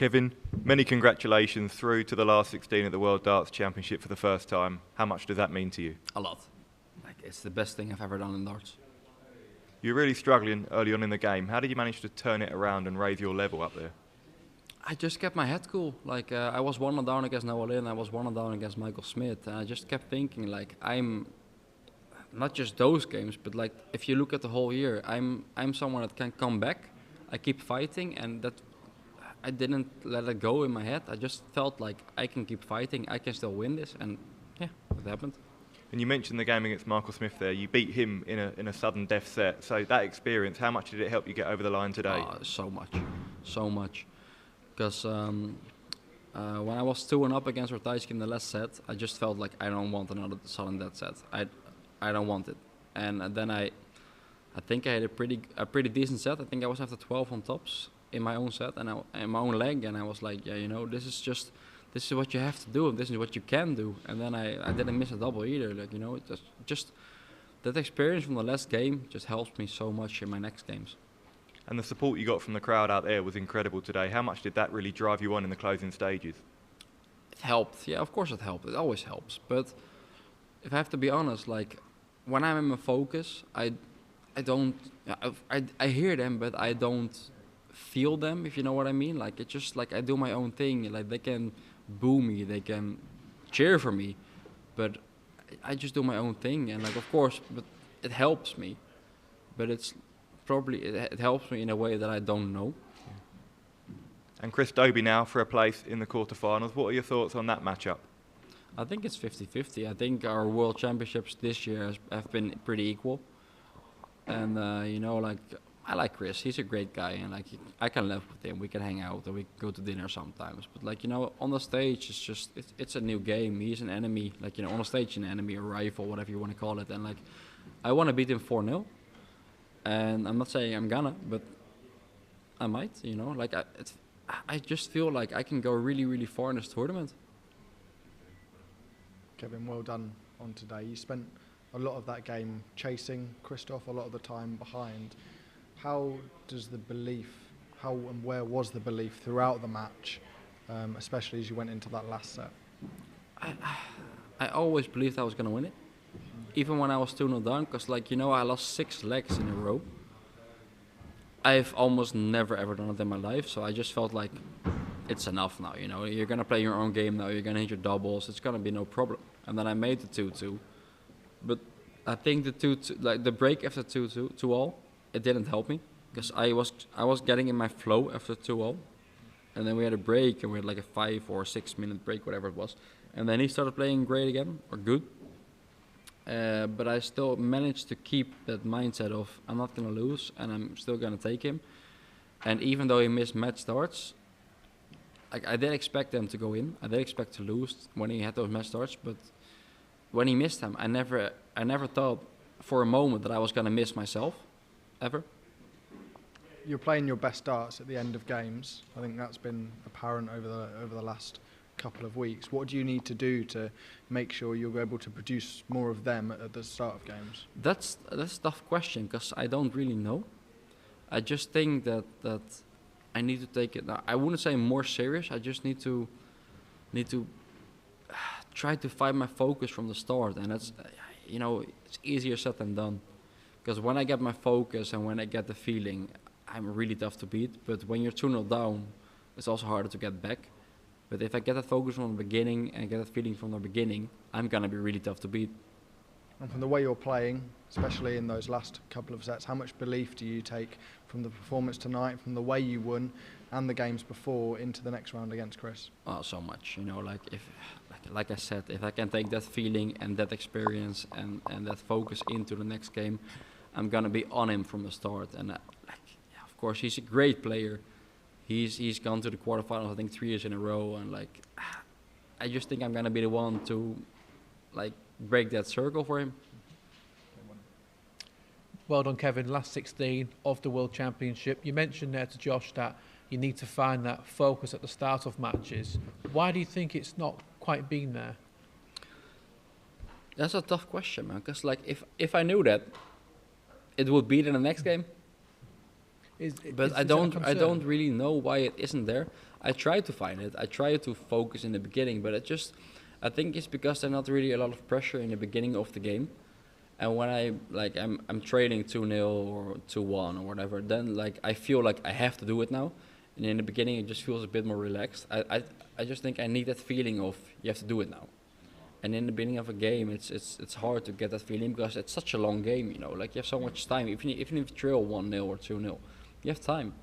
Kevin, many congratulations through to the last 16 at the World Darts Championship for the first time. How much does that mean to you? A lot. Like, it's the best thing I've ever done in darts. You were really struggling early on in the game. How did you manage to turn it around and raise your level up there? I just kept my head cool. Like, I was 1-0 down against Noah Lynn, I was 1-0 down against Michael Smith, and I just kept thinking, like, I'm not just those games, but like if you look at the whole year, I'm someone that can come back. I keep fighting, and that I didn't let it go in my head. I just felt like I can keep fighting, I can still win this, and yeah, it happened. And you mentioned the game against Michael Smith there. You beat him in a sudden death set. So that experience, how much did it help you get over the line today? So much. Because when I was 2-1 up against Ratajski in the last set, I just felt like I don't want another sudden death set. I don't want it. And then I think I had a pretty decent set. I think I was after 12 on tops in my own set and in my own leg, and I was like, yeah, you know, this is what you have to do, and this is what you can do. And then I didn't miss a double either. Like, you know, it just that experience from the last game just helps me so much in my next games. And the support you got from the crowd out there was incredible today. How much did that really drive you on in the closing stages? It helped. Yeah, of course it helped. It always helps. But if I have to be honest, like when I'm in my focus, I hear them, but I don't feel them, if you know what I mean. Like, it's just like I do my own thing. Like, they can boo me, they can cheer for me, but I just do my own thing. And like, of course, but it helps me, but it's probably it helps me in a way that I don't know. And Chris Dobey now for a place in the quarterfinals. What are your thoughts on that matchup? I think it's 50-50. I think our World Championships this year have been pretty equal. And, you know, like, I like Chris. He's a great guy. And, like, I can live with him. We can hang out and we can go to dinner sometimes. But, like, you know, on the stage, it's just, it's a new game. He's an enemy. Like, you know, on the stage, an enemy, a rival, whatever you want to call it. And, like, I want to beat him 4-0. And I'm not saying I'm gonna, but I might, you know. Like, I just feel like I can go really, really far in this tournament. Kevin, well done on today. You spent a lot of that game chasing Krzysztof, a lot of the time behind. How does the belief, how and where was the belief throughout the match, especially as you went into that last set? I always believed I was going to win it, even when I was 2-0 down, because, like, you know, I lost 6 legs in a row. I've almost never ever done it in my life, so I just felt like it's enough now, you know. You're going to play your own game now, you're going to hit your doubles, it's going to be no problem. And then I made the 2-2. But I think the 2-2, like the break after 2-2-all, it didn't help me, because I was getting in my flow after 2-all. And then we had a break, and we had like a 5 or 6 minute break, whatever it was. And then he started playing great again, or good. But I still managed to keep that mindset of I'm not going to lose, and I'm still going to take him. And even though he missed match starts, like, I did expect them to go in. I did expect to lose when he had those match starts, but when he missed them, I never thought for a moment that I was going to miss myself, ever. You're playing your best darts at the end of games. I think that's been apparent over the last couple of weeks. What do you need to do to make sure you're able to produce more of them at the start of games? That's a tough question, because I don't really know. I just think that I need to take it. I wouldn't say more serious. I just need to try to find my focus from the start, and that's, you know, it's easier said than done. Because when I get my focus and when I get the feeling, I'm really tough to beat. But when you're 2-0 down, it's also harder to get back. But if I get that focus from the beginning and get that feeling from the beginning, I'm gonna be really tough to beat. And from the way you're playing, especially in those last couple of sets, how much belief do you take from the performance tonight, from the way you won, and the games before into the next round against Chris? Oh, so much. You know, like I said, if I can take that feeling and that experience and that focus into the next game, I'm gonna be on him from the start. And yeah, of course, he's a great player. He's gone to the quarterfinals, I think, 3 years in a row, and like, I just think I'm gonna be the one to, like, break that circle for him. Well done, Kevin. Last 16 of the World Championship. You mentioned there to Josh that you need to find that focus at the start of matches. Why do you think it's not quite been there? That's a tough question, man. Because, like, if I knew that, it would be in the next game. But I don't really know why it isn't there. I try to find it. I try to focus in the beginning, but I think it's because there's not really a lot of pressure in the beginning of the game. And when I'm trading 2-0 or 2-1 or whatever, then like I feel like I have to do it now. And in the beginning, it just feels a bit more relaxed. I just think I need that feeling of you have to do it now. And in the beginning of a game, it's hard to get that feeling because it's such a long game, you know. Like you have so much time. Even if you trail 1-0 or 2-0, you have time.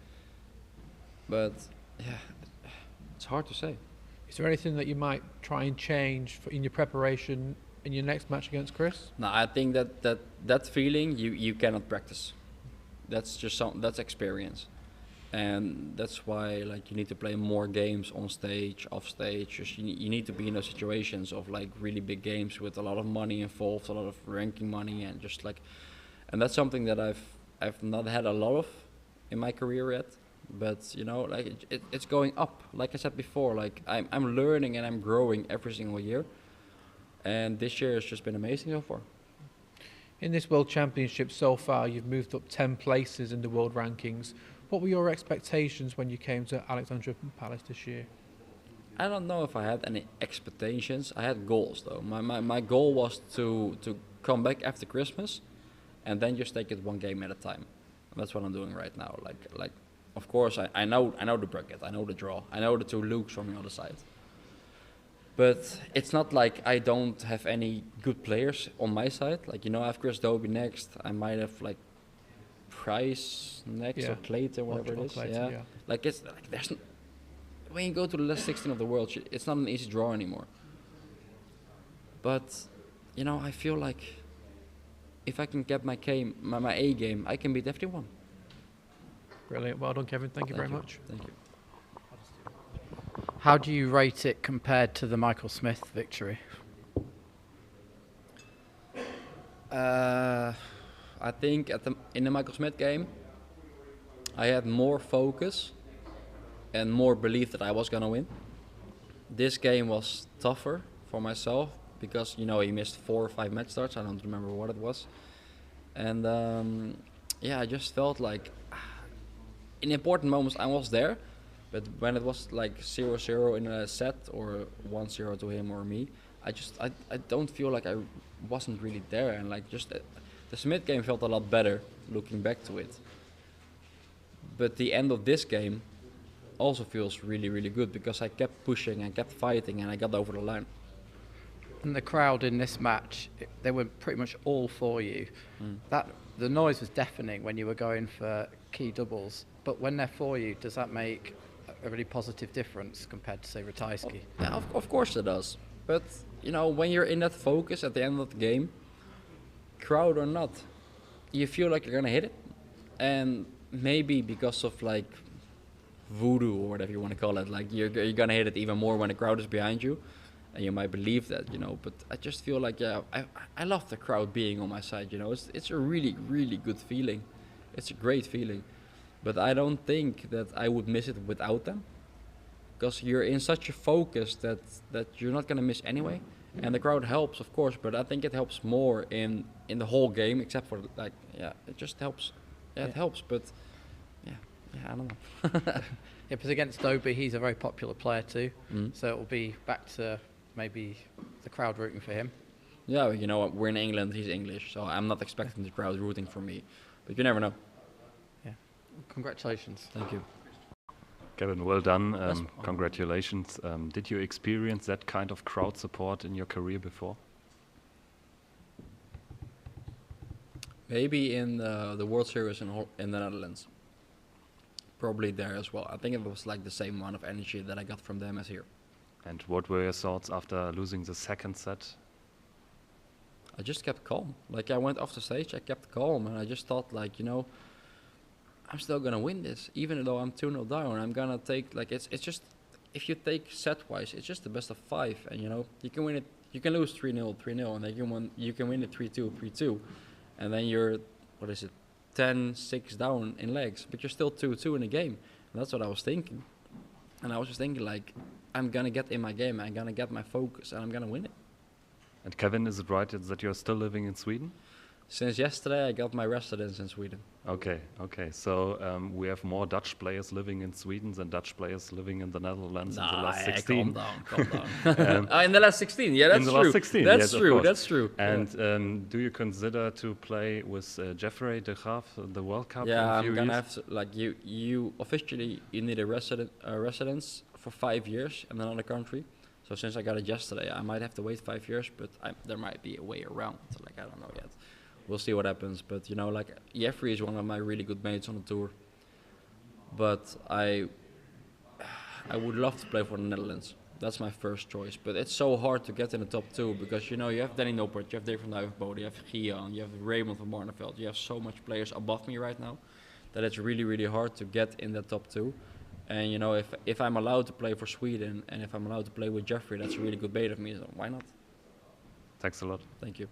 But yeah, it's hard to say. Is there anything that you might try and change in your preparation in your next match against Chris? No, I think that feeling you cannot practice. That's just that's experience. And that's why like you need to play more games on stage, off stage. Just you need to be in those situations of like really big games with a lot of money involved, a lot of ranking money, and just like, and that's something that I've not had a lot of in my career yet. But you know, like it's going up. Like I said before, like I'm learning and I'm growing every single year. And this year has just been amazing so far. In this World Championship so far, you've moved up 10 places in the world rankings. What were your expectations when you came to Alexandria Palace this year? I don't know if I had any expectations. I had goals though. My goal was to come back after Christmas and then just take it one game at a time. And that's what I'm doing right now. Like of course I know the bracket, I know the draw, I know the 2 Lukes from the other side. But it's not like I don't have any good players on my side. Like, you know, I have Chris Dobey next. I might have like Price next or Clayton, whatever it is. Clayton, yeah. Like it's like when you go to the last 16 of the world, it's not an easy draw anymore. But you know, I feel like if I can get my A game, I can beat everyone. Brilliant. Well done, Kevin. Thank you very much. Thank you. How do you rate it compared to the Michael Smith victory? I think in the Michael Smith game, I had more focus and more belief that I was gonna win. This game was tougher for myself because, you know, he missed 4 or 5 match starts. I don't remember what it was. And I just felt like in important moments I was there. But when it was like 0-0 in a set or 1-0 to him or me, I don't feel like I wasn't really there. And like just the Smith game felt a lot better looking back to it. But the end of this game also feels really, really good because I kept pushing and kept fighting and I got over the line. And the crowd in this match, they were pretty much all for you. The noise was deafening when you were going for key doubles. But when they're for you, does that make a really positive difference compared to, say, Ratajski? Yeah, of course it does. But, you know, when you're in that focus at the end of the game, crowd or not, you feel like you're going to hit it. And maybe because of, like, voodoo or whatever you want to call it, like, you're going to hit it even more when the crowd is behind you. And you might believe that, you know. But I just feel like, I love the crowd being on my side, you know. It's a really, really good feeling. It's a great feeling. But I don't think that I would miss it without them, because you're in such a focus that you're not gonna miss anyway. And the crowd helps, of course, but I think it helps more in the whole game, except for like, it just helps. It helps, but I don't know. Yeah, because against Doby, he's a very popular player too. So it will be back to maybe the crowd rooting for him. Yeah, you know what? We're in England. He's English, so I'm not expecting the crowd rooting for me. But you never know. Congratulations. Thank you. Kevin, well done. Congratulations. Did you experience that kind of crowd support in your career before? Maybe in the World Series in the Netherlands. Probably there as well. I think it was like the same amount of energy that I got from them as here. And what were your thoughts after losing the second set? I just kept calm. Like I went off the stage, I kept calm, and I just thought, like, you know, I'm still gonna win this, even though I'm 2-0 down. I'm gonna take, like, it's just, if you take set-wise, it's just the best of 5, and you know, you can win it, you can lose 3-0, 3-0, and then you can win it 3-2, 3-2, and then you're, 10-6 down in legs, but you're still 2-2 in the game. And that's what I was thinking. And I was just thinking, like, I'm gonna get in my game, I'm gonna get my focus, and I'm gonna win it. And Kevin, is it right that you're still living in Sweden? Since yesterday, I got my residence in Sweden. Okay. So we have more Dutch players living in Sweden than Dutch players living in the Netherlands in the last 16. Calm down. In the last 16, yeah, that's in the true. last 16, that's yes, of true. course. That's true. And do you consider to play with Jeffrey de Graaf the World Cup? Yeah, in a I'm few gonna years? have to, like you officially you need a residence for 5 years in another country. So since I got it yesterday, I might have to wait 5 years, but there might be a way around. Like I don't know yet. We'll see what happens. But you know, like Jeffrey is one of my really good mates on the tour. But I would love to play for the Netherlands. That's my first choice. But it's so hard to get in the top 2 because you know you have Danny Noppert, you have Dave van Duivenbode, you have Gian, you have Raymond van Barneveld. You have so much players above me right now that it's really, really hard to get in the top 2. And you know, if I'm allowed to play for Sweden and if I'm allowed to play with Jeffrey, that's a really good bait of me. So why not? Thanks a lot. Thank you.